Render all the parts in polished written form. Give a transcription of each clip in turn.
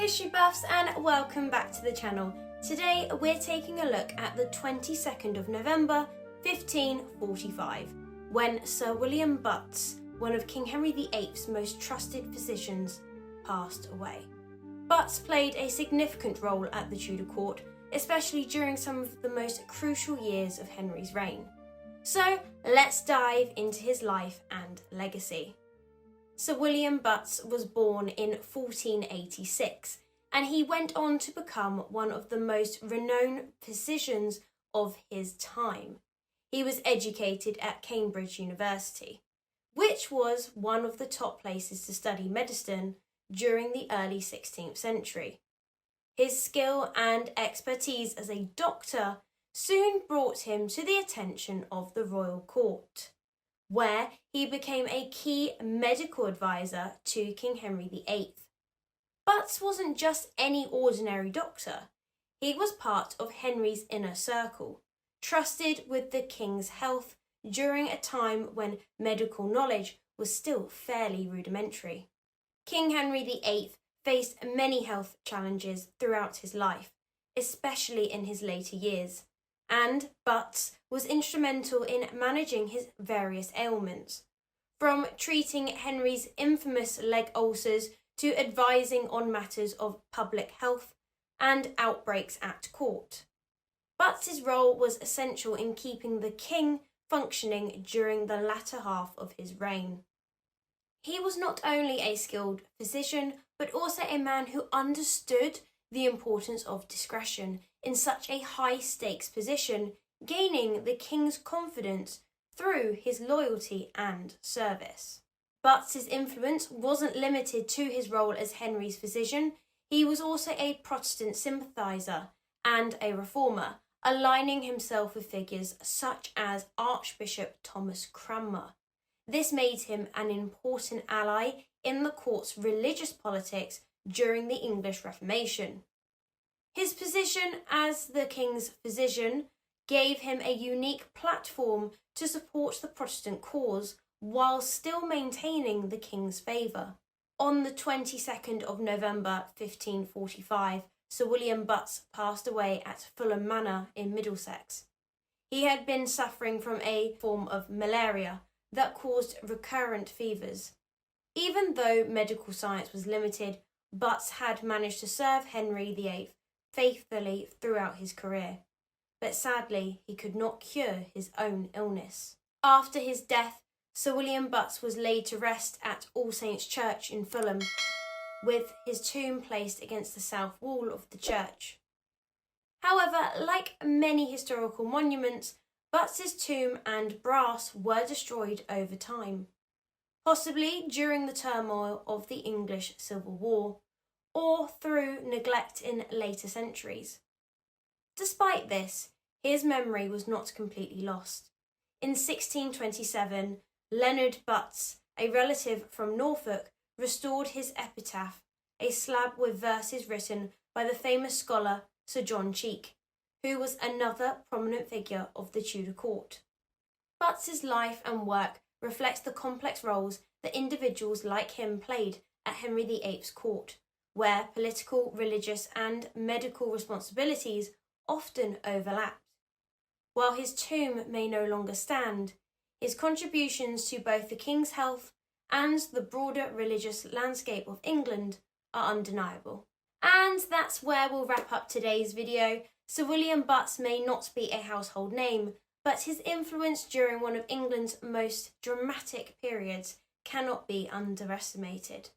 History buffs, and welcome back to the channel. Today we're taking a look at the 22nd of November 1545, when Sir William Butts, one of King Henry VIII's most trusted physicians, passed away. Butts played a significant role at the Tudor court, especially during some of the most crucial years of Henry's reign. So let's dive into his life and legacy. Sir William Butts was born in 1486, and he went on to become one of the most renowned physicians of his time. He was educated at Cambridge University, which was one of the top places to study medicine during the early 16th century. His skill and expertise as a doctor soon brought him to the attention of the royal court, where he became a key medical advisor to King Henry VIII. Butts wasn't just any ordinary doctor. He was part of Henry's inner circle, trusted with the king's health during a time when medical knowledge was still fairly rudimentary. King Henry VIII faced many health challenges throughout his life, especially in his later years, and Butts was instrumental in managing his various ailments, from treating Henry's infamous leg ulcers to advising on matters of public health and outbreaks at court. Butts' role was essential in keeping the king functioning during the latter half of his reign. He was not only a skilled physician, but also a man who understood the importance of discretion in such a high-stakes position, gaining the king's confidence through his loyalty and service. Butts' influence wasn't limited to his role as Henry's physician. He was also a Protestant sympathiser and a reformer, aligning himself with figures such as Archbishop Thomas Cranmer. This made him an important ally in the court's religious politics during the English Reformation. His position as the king's physician gave him a unique platform to support the Protestant cause while still maintaining the king's favour. On the 22nd of November 1545, Sir William Butts passed away at Fulham Manor in Middlesex. He had been suffering from a form of malaria that caused recurrent fevers. Even though medical science was limited, Butts had managed to serve Henry VIII faithfully throughout his career, but sadly he could not cure his own illness. After his death, Sir William Butts was laid to rest at All Saints' Church in Fulham, with his tomb placed against the south wall of the church. However, like many historical monuments, Butts' tomb and brass were destroyed over time, possibly during the turmoil of the English Civil War, or through neglect in later centuries. Despite this, his memory was not completely lost. In 1627, Leonard Butts, a relative from Norfolk, restored his epitaph, a slab with verses written by the famous scholar Sir John Cheke, who was another prominent figure of the Tudor court. Butts' life and work reflects the complex roles that individuals like him played at Henry VIII's court, where political, religious and medical responsibilities often overlapped. While his tomb may no longer stand, his contributions to both the king's health and the broader religious landscape of England are undeniable. And that's where we'll wrap up today's video. Sir William Butts may not be a household name, but his influence during one of England's most dramatic periods cannot be underestimated.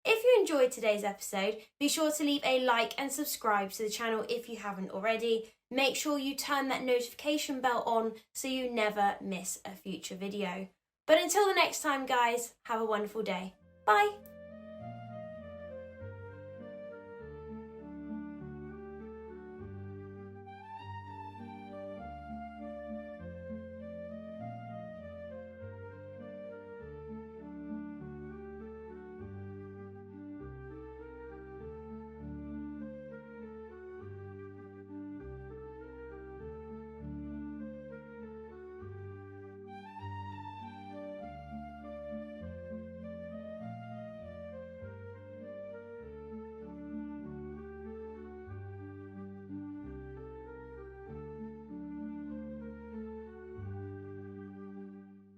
If you enjoyed today's episode, be sure to leave a like and subscribe to the channel if you haven't already. Make sure you turn that notification bell on so you never miss a future video. But until the next time, guys, have a wonderful day. Bye!